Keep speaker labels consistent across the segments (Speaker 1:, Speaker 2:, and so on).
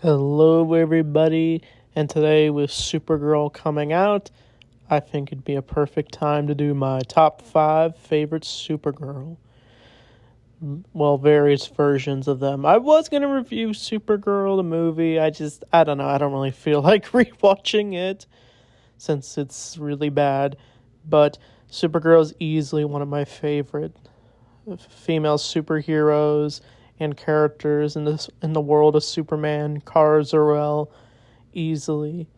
Speaker 1: Hello, everybody, and today with Supergirl coming out, I think it'd be a perfect time to do my top 5 favorite Supergirl. Well, various versions of them. I was going to review Supergirl, the movie. I don't know, I don't really feel like rewatching it since it's really bad. But Supergirl is easily one of my favorite female superheroes and characters in the world of Superman. Kara Zor-El easily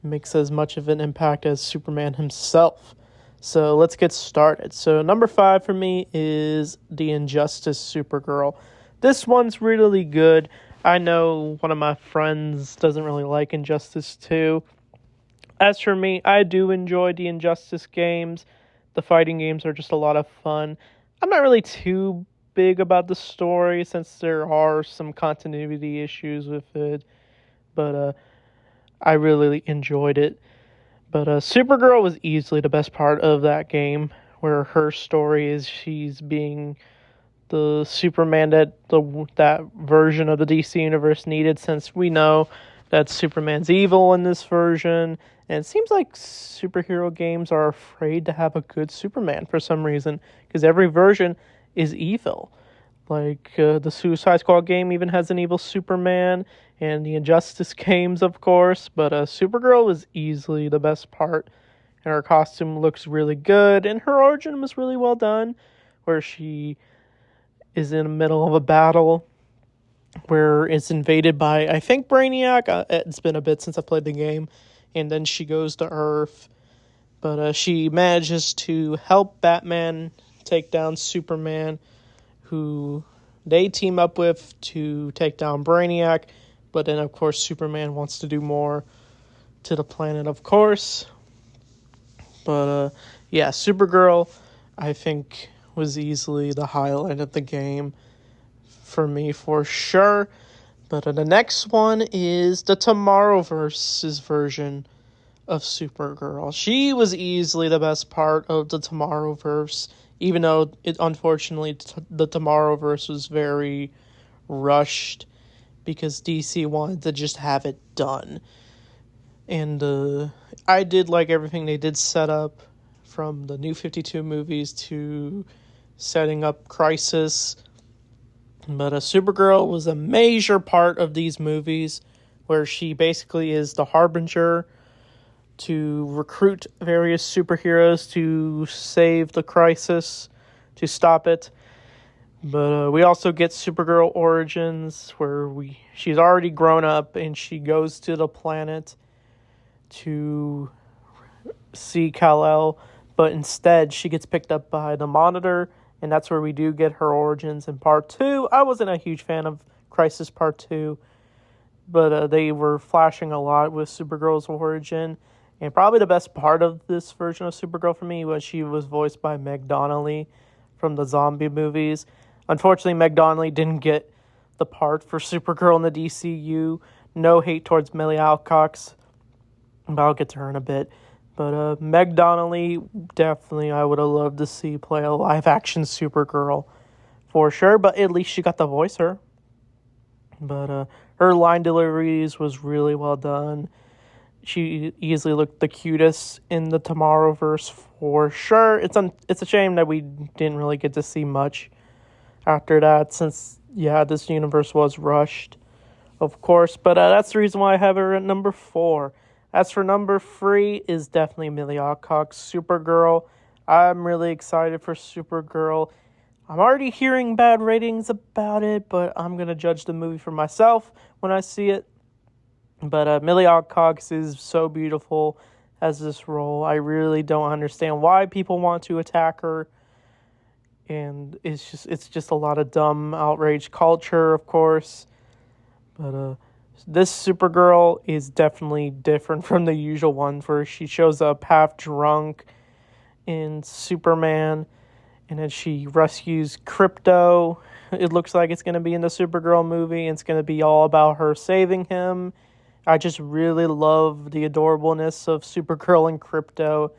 Speaker 1: makes as much of an impact as Superman himself. So let's get started. So number 5 for me is the Injustice Supergirl. This one's really good. I know one of my friends doesn't really like Injustice 2. As for me, I do enjoy the Injustice games. The fighting games are just a lot of fun. I'm not really too big about the story since there are some continuity issues with it, but I really enjoyed it. But Supergirl was easily the best part of that game, where her story is she's being the Superman that version of the DC universe needed, since we know that Superman's evil in this version, and it seems like superhero games are afraid to have a good Superman for some reason, because every version is evil. Like, the Suicide Squad game even has an evil Superman, and the Injustice games, of course, but Supergirl was easily the best part, and her costume looks really good, and her origin was really well done, where she is in the middle of a battle where it's invaded by, I think, Brainiac. It's been a bit since I played the game, and then she goes to Earth, but she manages to help Batman take down Superman, who they team up with to take down Brainiac, but then, of course, Superman wants to do more to the planet, of course. But, yeah, Supergirl, I think, was easily the highlight of the game for me, for sure. But the next one is the Tomorrowverse's version of Supergirl. She was easily the best part of the Tomorrowverse, even though unfortunately the Tomorrowverse was very rushed because DC wanted to just have it done. And I did like everything they did set up, from the New 52 movies to setting up Crisis. But Supergirl was a major part of these movies, where she basically is the harbinger to recruit various superheroes to save the Crisis, to stop it. But we also get Supergirl Origins, where she's already grown up and she goes to the planet to see Kal-El, but instead she gets picked up by the Monitor, and that's where we do get her origins in Part 2. I wasn't a huge fan of Crisis Part 2, but they were flashing a lot with Supergirl's origin. And probably the best part of this version of Supergirl for me was she was voiced by Meg Donnelly from the zombie movies. Unfortunately, Meg Donnelly didn't get the part for Supergirl in the DCU. No hate towards Millie Alcox, but I'll get to her in a bit. But Meg Donnelly, definitely I would have loved to see play a live-action Supergirl, for sure. But at least she got to voice her. But her line deliveries was really well done. She easily looked the cutest in the Tomorrowverse, for sure. It's a shame that we didn't really get to see much after that, since, yeah, this universe was rushed, of course. But that's the reason why I have her at number 4. As for number 3 is definitely Millie Alcock's Supergirl. I'm really excited for Supergirl. I'm already hearing bad ratings about it, but I'm going to judge the movie for myself when I see it. But Millie Alcock is so beautiful as this role. I really don't understand why people want to attack her. And it's just a lot of dumb, outraged culture, of course. But this Supergirl is definitely different from the usual one, where she shows up half drunk in Superman, and then she rescues Crypto. It looks like it's going to be in the Supergirl movie, and it's going to be all about her saving him. I just really love the adorableness of Supergirl and Crypto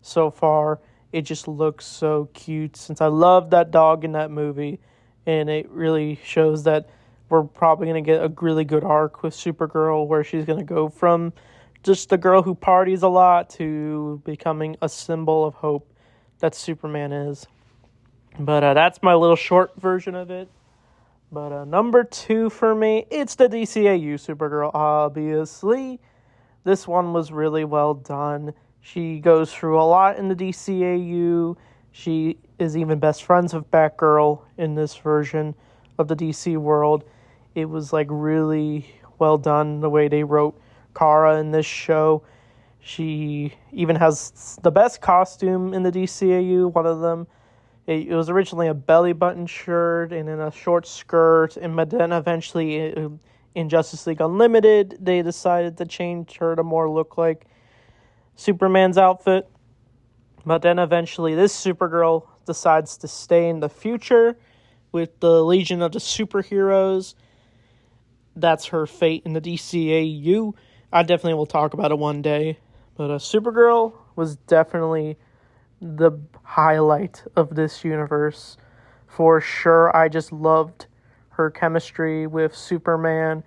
Speaker 1: so far. It just looks so cute, since I love that dog in that movie, and it really shows that we're probably going to get a really good arc with Supergirl where she's going to go from just the girl who parties a lot to becoming a symbol of hope that Superman is. But that's my little short version of it. But number 2 for me, it's the DCAU Supergirl, obviously. This one was really well done. She goes through a lot in the DCAU. She is even best friends with Batgirl in this version of the DC world. It was like really well done the way they wrote Kara in this show. She even has the best costume in the DCAU, one of them. It was originally a belly button shirt and then a short skirt, and then eventually in Justice League Unlimited, they decided to change her to more look like Superman's outfit. But then eventually this Supergirl decides to stay in the future with the Legion of the Superheroes. That's her fate in the DCAU. I definitely will talk about it one day. But Supergirl was definitely the highlight of this universe. For sure, I just loved her chemistry with Superman.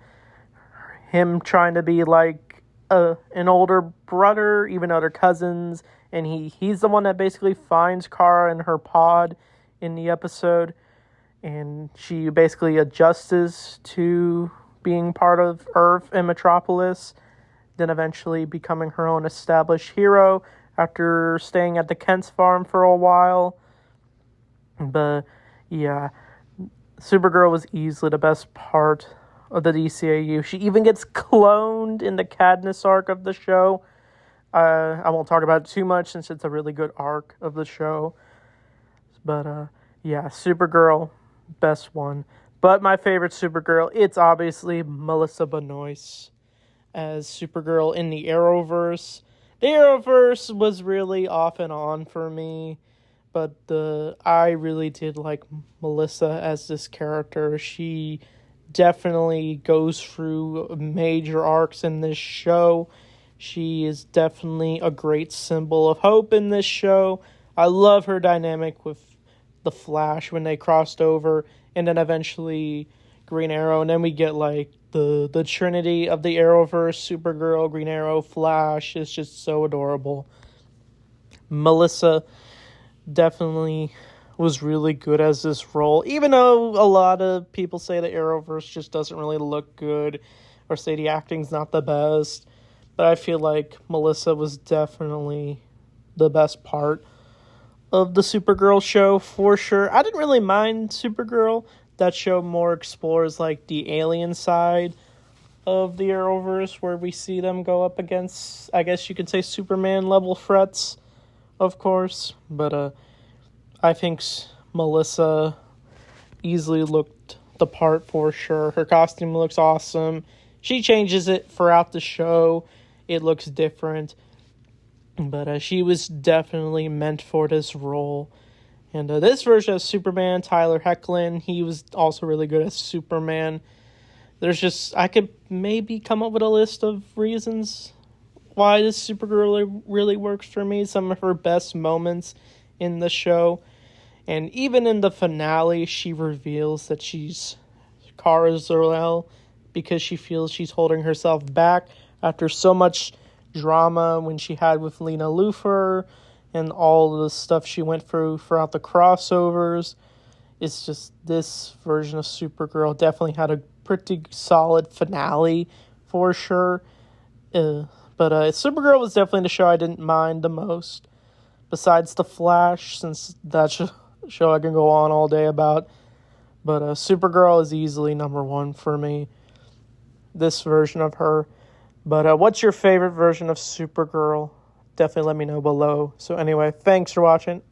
Speaker 1: Him trying to be like an older brother, even other cousins. And he's the one that basically finds Kara in her pod in the episode. And she basically adjusts to being part of Earth and Metropolis. Then eventually becoming her own established hero after staying at the Kent's farm for a while. But yeah, Supergirl was easily the best part of the DCAU. She even gets cloned in the Cadmus arc of the show. I won't talk about it too much since it's a really good arc of the show. But yeah, Supergirl, best one. But my favorite Supergirl, it's obviously Melissa Benoist as Supergirl in the Arrowverse. The Arrowverse was really off and on for me, but I really did like Melissa as this character. She definitely goes through major arcs in this show. She is definitely a great symbol of hope in this show. I love her dynamic with the Flash when they crossed over, and then eventually Green Arrow, and then we get like the trinity of the Arrowverse, Supergirl, Green Arrow, Flash. Is just so adorable. Melissa definitely was really good as this role, even though a lot of people say the Arrowverse just doesn't really look good or say the acting's not the best. But I feel like Melissa was definitely the best part of the Supergirl show for sure. I didn't really mind Supergirl. That show more explores like the alien side of the Arrowverse, where we see them go up against, I guess you could say, Superman level threats, of course. But I think Melissa easily looked the part for sure. Her costume looks awesome. She changes it throughout the show. It looks different. But she was definitely meant for this role. And this version of Superman, Tyler Hoechlin, he was also really good as Superman. I could maybe come up with a list of reasons why this Supergirl really works for me. Some of her best moments in the show. And even in the finale, she reveals that she's Kara Zor-El because she feels she's holding herself back after so much drama when she had with Lena Luthor and all the stuff she went through throughout the crossovers. It's just this version of Supergirl definitely had a pretty solid finale for sure. But Supergirl was definitely the show I didn't mind the most. Besides The Flash, since that's a show I can go on all day about. But Supergirl is easily number one for me. This version of her. But what's your favorite version of Supergirl? Definitely let me know below. So anyway, thanks for watching.